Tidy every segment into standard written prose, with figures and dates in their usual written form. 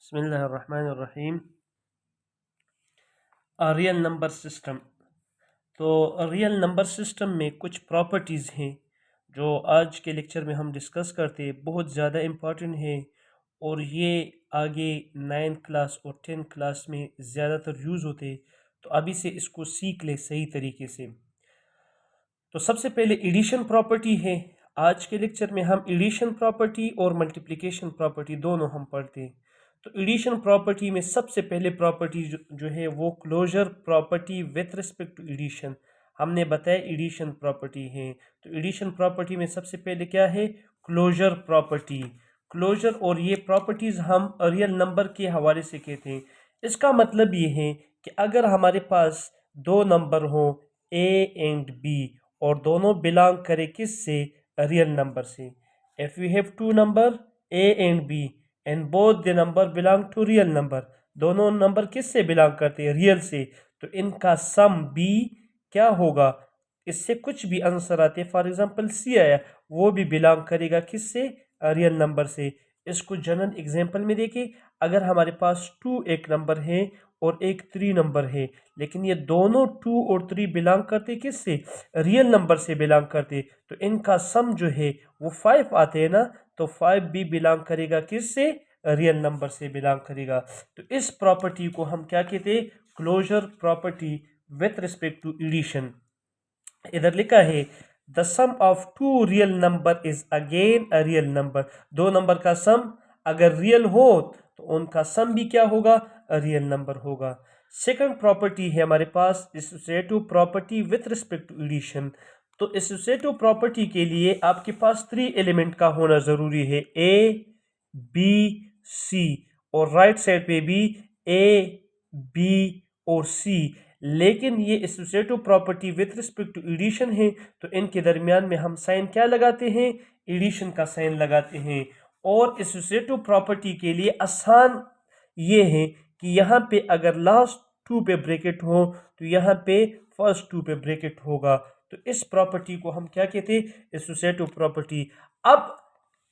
बिस्मिल्लाहिर्रहमानिर्रहीम। Real number system. तो real number system में कुछ प्रॉपर्टीज़ हैं जो आज के लेक्चर में हम डिस्कस करते हैं, बहुत ज़्यादा इम्पॉर्टेंट है और ये आगे 9th क्लास और 10th क्लास में ज़्यादातर यूज़ होते हैं। तो अभी से इसको सीख ले सही तरीके से। तो सबसे पहले एडिशन प्रॉपर्टी है। आज के लेक्चर में हम एडिशन प्रॉपर्टी और मल्टीप्लिकेशन प्रॉपर्टी दोनों हम पढ़ते हैं। तो एडिशन प्रॉपर्टी में सबसे पहले प्रॉपर्टी जो है वो closure property with respect to addition. हमने बताया एडिशन प्रॉपर्टी है। तो एडिशन प्रॉपर्टी में सबसे पहले क्या है? Closure property. क्लोजर और ये प्रॉपर्टीज़ हम रियल नंबर के हवाले से कहते हैं। इसका मतलब ये है कि अगर हमारे पास दो नंबर हों ए एंड बी और दोनों बिलोंग करे किस से? रियल नंबर से। If we have two number A and B and both the number belong to real number, दोनों नंबर किस से बिलोंग करते हैं? रियल से। तो इनका सम बी क्या होगा? इससे कुछ भी आंसर आते, फॉर एग्जांपल सी आया, वो भी बिलोंग करेगा किस से? रियल नंबर से। इसको जनरल एग्जांपल में देखिए, अगर हमारे पास 2 एक नंबर है और एक 3 नंबर है, लेकिन ये दोनों 2 और 3 बिलोंग करते किस से? रियल नंबर से बिलोंग करते, तो इनका सम जो है वो 5 आते हैं ना। तो 5 भी बिलोंग करेगा किस से? रियल नंबर से बिलोंग करेगा। तो इस प्रॉपर्टी को हम क्या कहते हैं? Closure property with respect to addition. इधर लिखा है the sum of two real number is again a real number. दो नंबर का सम अगर रियल हो तो उनका सम भी क्या होगा? रियल नंबर होगा। सेकंड प्रॉपर्टी है हमारे पास associative property with respect to addition. तो एसोसिएटिव प्रॉपर्टी के लिए आपके पास 3 एलिमेंट का होना जरूरी है, ए बी सी, और राइट साइड पे भी ए बी और सी। लेकिन ये associative property with respect to addition है, तो इनके दरमियान में हम साइन क्या लगाते हैं? एडिशन का साइन लगाते हैं। और एसोसिएटिव प्रॉपर्टी के लिए आसान ये है कि यहाँ पे अगर लास्ट 2 पे ब्रैकेट हो तो यहाँ पे फर्स्ट 2 पे ब्रैकेट होगा। तो इस प्रॉपर्टी को हम क्या कहते हैं? Associative property. अब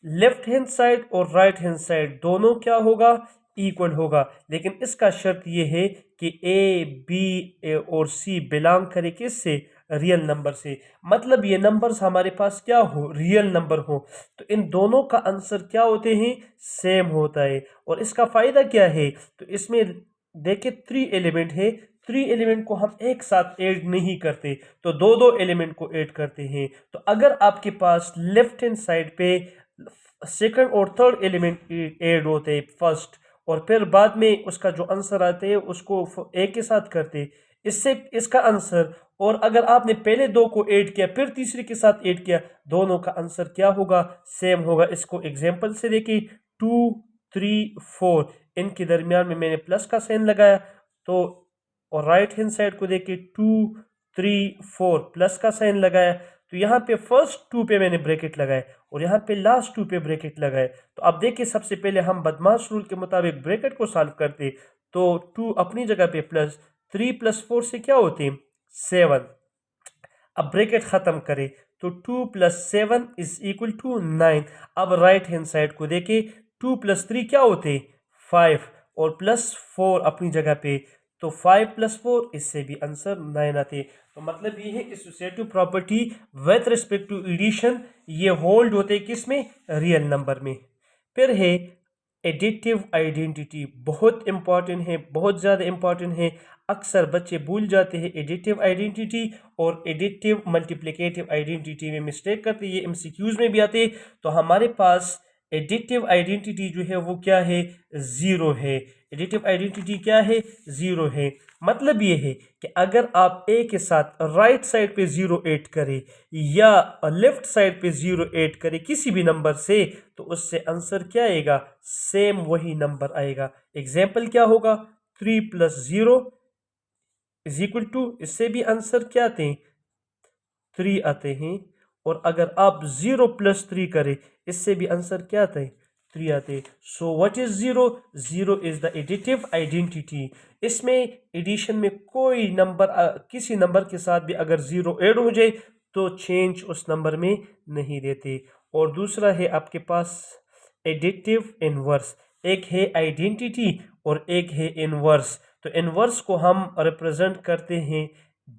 लेफ्ट हैंड साइड और राइट हैंड साइड दोनों क्या होगा? इक्वल होगा। लेकिन इसका शर्त यह है कि ए बी और सी बिलोंग करे किससे? रियल नंबर से। मतलब ये नंबर्स हमारे पास क्या हो? रियल नंबर हो। तो इन दोनों का आंसर क्या होते हैं? सेम होता है। और इसका फायदा क्या है? तो इसमें देखिए 3 एलिमेंट है, 3 एलिमेंट को हम एक साथ ऐड नहीं करते, तो दो दो एलिमेंट को ऐड करते हैं। तो अगर आपके पास लेफ्ट हैंड साइड पे सेकंड और थर्ड एलिमेंट ऐड होते हैं फर्स्ट, और फिर बाद में उसका जो आंसर आते हैं उसको एक के साथ करते, इससे इसका आंसर, और अगर आपने पहले दो को ऐड किया फिर तीसरे के साथ ऐड किया, दोनों का आंसर क्या होगा? सेम होगा। इसको एग्जांपल से देखिए, 2 3 4, इनके दरमियान में मैंने प्लस का साइन लगाया। तो और राइट हैंड साइड को देखिए, 2 3 4 प्लस का साइन लगाया। तो यहाँ पे फर्स्ट 2 पे मैंने ब्रैकेट लगाए और यहाँ पे लास्ट 2 पे ब्रैकेट लगाए। तो अब देखिए, सबसे पहले हम बदमाश रूल के मुताबिक ब्रैकेट को सॉल्व करते, तो 2 अपनी जगह पे प्लस 3 + 4 से क्या होते हैं? 7। अब ब्रैकेट खत्म करें तो 2 + 7 = 9। अब राइट हैंड साइड को देखें, 2 + 3 क्या होते? 5, और +4 अपनी जगह पे, तो 5 + 4, इससे भी आंसर 9 आते। तो मतलब ये है associative property with respect to addition, ये होल्ड होते किस में? रियल नंबर में। फिर है एडिटिव आइडेंटिटी, बहुत इंपॉर्टेंट है, बहुत ज़्यादा इंपॉर्टेंट है। अक्सर बच्चे भूल जाते हैं एडिटिव आइडेंटिटी और एडिटिव मल्टीप्लिकेटिव आइडेंटिटी में मिस्टेक करते हैं, ये एमसीक्यूज में भी आते हैं। तो हमारे पास एडिटिव आइडेंटिटी जो है वो क्या है? 0 है। एडिटिव आइडेंटिटी क्या है? 0 है। मतलब ये है कि अगर आप ए के साथ राइट साइड पे 0 ऐड करें या लेफ्ट साइड पे 0 ऐड करें किसी भी नंबर से, तो उससे आंसर क्या आएगा? सेम वही नंबर आएगा। एग्जाम्पल क्या होगा? 3 + 0 = इससे भी आंसर क्या आते हैं? 3 आते हैं। और अगर आप 0 + 3 करें, इससे भी आंसर क्या आता है? 3 आते हैं। So what is 0? 0 is the additive identity. इसमें एडिशन में कोई नंबर किसी नंबर के साथ भी अगर 0 ऐड हो जाए तो चेंज उस नंबर में नहीं देते। और दूसरा है आपके पास एडिटिव इनवर्स। एक है आइडेंटिटी और एक है इनवर्स। तो इनवर्स को हम रिप्रेजेंट करते हैं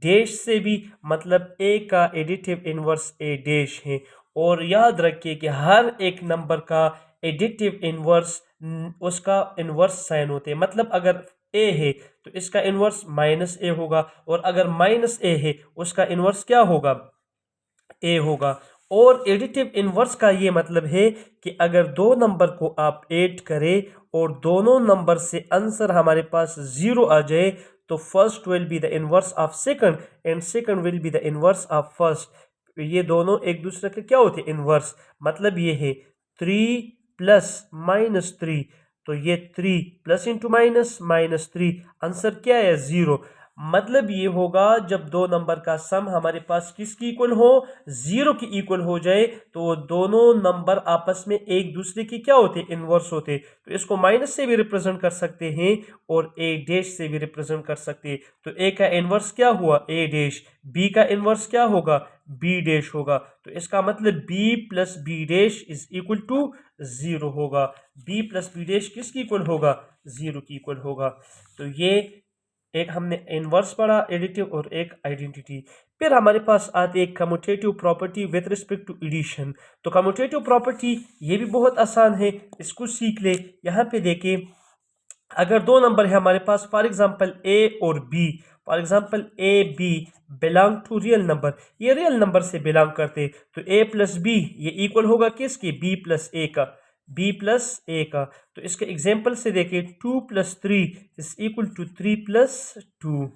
डैश से भी, मतलब ए का एडिटिव इनवर्स ए डैश है। और याद रखिए कि हर एक नंबर का एडिटिव इनवर्स उसका इनवर्स साइन होते हैं। मतलब अगर ए है तो इसका इनवर्स माइनस ए होगा, और अगर माइनस ए है उसका इनवर्स क्या होगा, ए होगा। और एडिटिव इनवर्स का ये मतलब है कि अगर दो नंबर को आप ऐड करें और दोनों नंबर से आंसर हमारे पास जीरो आ जाए, तो first will be the inverse of second and second will be the inverse of first. ये दोनों एक दूसरे के क्या होते हैं, इनवर्स। मतलब ये है 3 प्लस माइनस 3, तो ये 3 plus into minus minus 3, answer क्या है, जीरो। मतलब ये होगा जब दो नंबर का सम हमारे पास किसकी इक्वल हो, जीरो की इक्वल हो जाए, तो दोनों नंबर आपस में एक दूसरे की क्या होते, इनवर्स होते। तो इसको माइनस से भी रिप्रेजेंट कर सकते हैं और ए डैश से भी रिप्रेजेंट कर सकते हैं। तो ए का इनवर्स क्या हुआ, ए डैश, बी का इनवर्स क्या होगा, बी डैश होगा। तो इसका मतलब B plus B dash is equal to zero होगा। बी प्लस बी डैश किसकी इक्वल होगा, जीरो की इक्वल होगा। तो ये एक हमने इनवर्स पढ़ा एडिटिव और एक आइडेंटिटी। फिर हमारे पास आती है commutative property with respect to addition. तो कम्यूटेटिव प्रॉपर्टी ये भी बहुत आसान है, इसको सीख ले। यहाँ पे देखिए, अगर दो नंबर है हमारे पास, फॉर एग्जांपल ए और B, for example A B belong to real number, ये रियल नंबर से बिलोंग करते, तो ए प्लस बी ये इक्वल होगा किसके, बी प्लस ए का, बी प्लस ए का। तो इसके एग्जांपल से देखिए, 2 plus 3 is equal to 3 plus 2।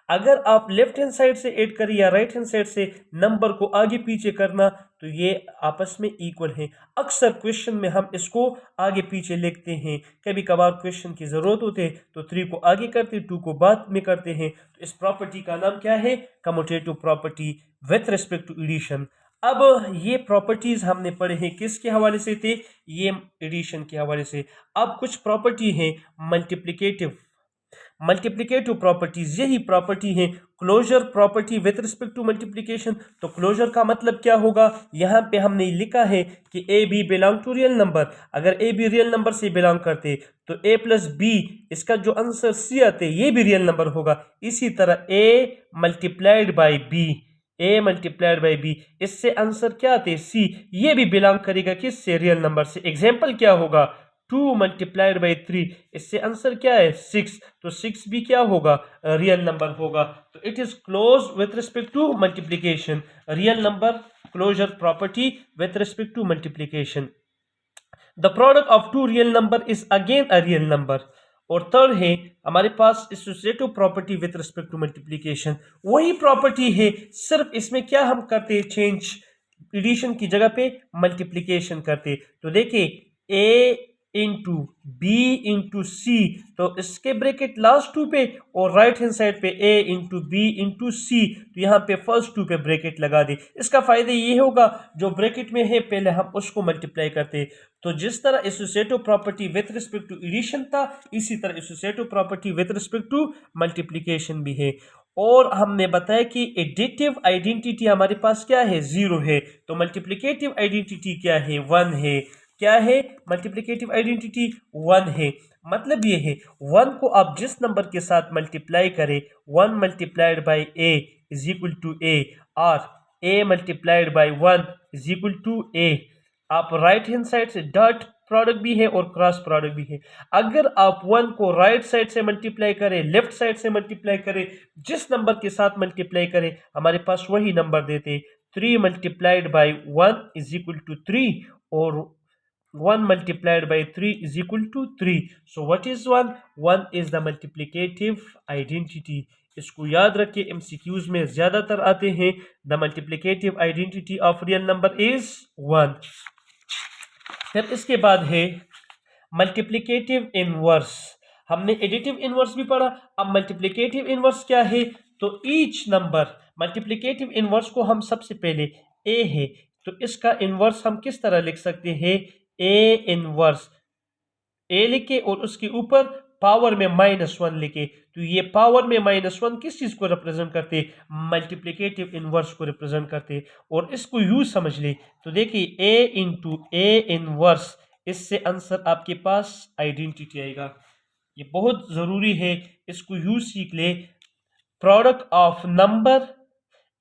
अगर आप लेफ्ट हैंड साइड से ऐड करिए या राइट हैंड साइड से नंबर को आगे पीछे करना, तो ये आपस में इक्वल है। अक्सर क्वेश्चन में हम इसको आगे पीछे लिखते हैं, कभी कभार क्वेश्चन की ज़रूरत होती है तो 3 को आगे करते, 2 को बाद में करते हैं। तो इस प्रॉपर्टी का नाम क्या है, commutative property with respect to addition. अब ये प्रॉपर्टीज हमने पढ़े हैं किसके हवाले से थे, ये एडिशन के हवाले से। अब कुछ प्रॉपर्टी है मल्टीप्लिकेटिव, मल्टीप्लिकेटिव प्रॉपर्टीज, यही प्रॉपर्टी है closure property with respect to multiplication. तो क्लोजर का मतलब क्या होगा, यहाँ पे हमने लिखा है कि A B belong to real number. अगर ए बी रियल नंबर से बिलोंग करते तो ए प्लस बी, इसका जो आंसर सी आते ये भी रियल नंबर होगा। इसी तरह ए multiplied by B, A multiplied by B, इससे आंसर क्या आते, सी, ये भी बिलोंग करेगा किससे, रियल नंबर से। एग्जाम्पल क्या होगा, 2 मल्टीप्लाइड बाई 3, इससे आंसर क्या है, 6, तो 6 भी क्या होगा, रियल नंबर होगा। तो it is close with respect to multiplication, real number closure property with respect to multiplication. The product of two real number is again a real number. और थर्ड है हमारे पास associative property with respect to multiplication, वही property है, सिर्फ इसमें क्या हम करते, चेंज, एडिशन की जगह पे मल्टीप्लिकेशन करते। तो देखिए ए इंटू बी इंटू सी, तो इसके ब्रैकेट लास्ट टू पे और राइट हैंड साइड पे ए इंटू बी इंटू सी, तो यहाँ पे फर्स्ट टू पे ब्रैकेट लगा दे। इसका फायदा ये होगा जो ब्रैकेट में है पहले हम उसको मल्टीप्लाई करते। तो जिस तरह associative property with respect to addition था, इसी तरह associative property with respect to multiplication भी है। और हमने बताया कि एडिटिव आइडेंटिटी हमारे पास क्या है, जीरो है। तो मल्टीप्लिकेटिव आइडेंटिटी क्या है, 1 है। क्या है, मल्टीप्लिकेटिव आइडेंटिटी 1 है। मतलब ये है 1 को आप जिस नंबर के साथ मल्टीप्लाई करें, 1 multiplied by a is equal to a, और a multiplied by 1 is equal to a. आप राइट हैंड साइड से डॉट प्रोडक्ट भी है और क्रॉस प्रोडक्ट भी है। अगर आप 1 को राइट साइड से मल्टीप्लाई करें, लेफ्ट साइड से मल्टीप्लाई करें, जिस नंबर के साथ मल्टीप्लाई करें हमारे पास वही नंबर देते। 3 multiplied by 1 is equal to 3 और 1 multiplied by 3 is equal to 3. So what is 1? 1 is the multiplicative identity. इसको याद रखिए, MCQs में ज्यादातर आते हैं। The multiplicative identity of real number is 1. फिर इसके बाद है मल्टीप्लिकेटिव इनवर्स। हमने एडिटिव इनवर्स भी पढ़ा, अब मल्टीप्लिकेटिव इनवर्स क्या है। तो ईच नंबर, मल्टीप्लिकेटिव इनवर्स को हम सबसे पहले ए है, तो इसका इनवर्स हम किस तरह लिख सकते हैं, ए इनवर्स, ए लिखे और उसके ऊपर पावर में -1 लिखे। तो ये पावर में -1 किस चीज को रिप्रेजेंट करते, मल्टीप्लिकेटिव इनवर्स को रिप्रेजेंट करते। और इसको यूज समझ ले, तो देखिए ए इंटू ए इनवर्स इससे आंसर आपके पास आइडेंटिटी आएगा। ये बहुत ज़रूरी है, इसको यूज सीख ले। Product of number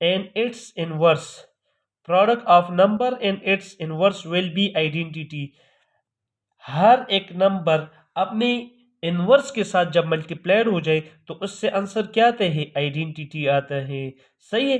and its inverse, product of number and its inverse will be identity. हर एक नंबर अपने इनवर्स के साथ जब मल्टीप्लाइड हो जाए तो उससे आंसर क्या आता है, आइडेंटिटी आता है। सही है।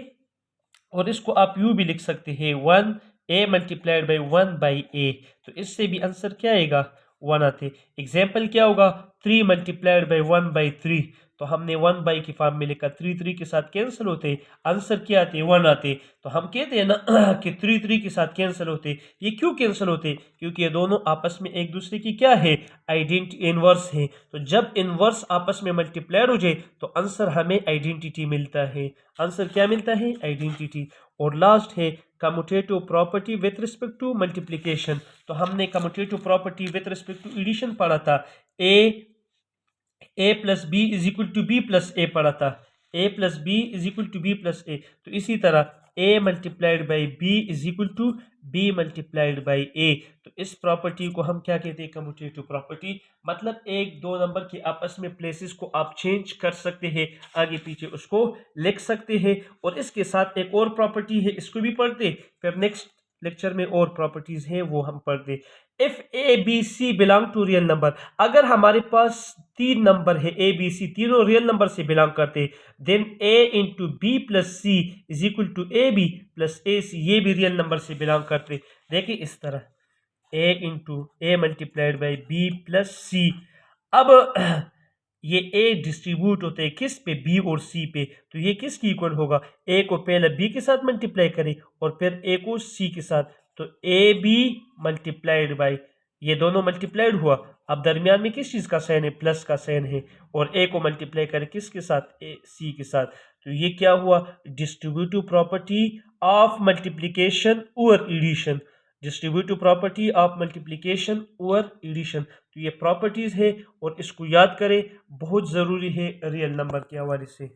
और इसको आप यूं भी लिख सकते हैं 1a मल्टीप्लाइड बाई 1/a, तो इससे भी आंसर क्या आएगा, 1 आते। एग्जाम्पल क्या होगा, 3 मल्टीप्लाइड बाई 1/3, तो हमने 1 बाई की फॉर्म में लिखा, 3 के साथ कैंसिल होते, आंसर क्या आते, 1 आते। तो हम कहते हैं ना कि 3 के साथ कैंसिल होते। ये क्यों कैंसिल होते, क्योंकि ये दोनों आपस में एक दूसरे की क्या है, आइडेंटिटी इनवर्स है। तो जब इनवर्स आपस में मल्टीप्लाइड हो जाए तो आंसर हमें आइडेंटिटी मिलता है। आंसर क्या मिलता है, आइडेंटिटी। और लास्ट है commutative property with respect to multiplication. तो हमने commutative property with respect to addition पढ़ा था, a plus b is equal to b plus a पढ़ा था, a plus b is equal to b plus a. तो इसी तरह ए multiplied by b is equal to b multiplied by a. तो इस property को हम क्या कहते हैं, कम्यूटेटिव प्रॉपर्टी। मतलब एक दो नंबर के आपस में प्लेसेस को आप चेंज कर सकते हैं, आगे पीछे उसको लिख सकते हैं। और इसके साथ एक और प्रॉपर्टी है, इसको भी पढ़ते, फिर नेक्स्ट लेक्चर में और प्रॉपर्टीज है वो हम पढ़ते। If A B C belong to real number, अगर हमारे पास 3 नंबर है, ए बी सी तीनों रियल नंबर से बिलोंग करते, then a into b plus c is equal to a b plus a c, ये भी रियल नंबर से belong करते। देखिए इस तरह a into a multiplied by b plus c. अब ये ए डिस्ट्रीब्यूट होते हैं किस पे, बी और सी पे। तो ये किसकी इक्वल होगा, ए को पहले बी के साथ मल्टीप्लाई करें और फिर ए को सी के साथ। तो ए बी मल्टीप्लाइड बाई, ये दोनों मल्टीप्लाइड हुआ, अब दरमियान में किस चीज़ का साइन है, प्लस का साइन है। और ए को मल्टीप्लाई करें किसके साथ, ए सी के साथ। तो ये क्या हुआ, डिस्ट्रीब्यूटिव प्रॉपर्टी ऑफ मल्टीप्लिकेशन और addition, distributive property of multiplication और एडिशन। तो ये प्रॉपर्टीज है और इसको याद करें, बहुत ज़रूरी है रियल नंबर के हवाले से।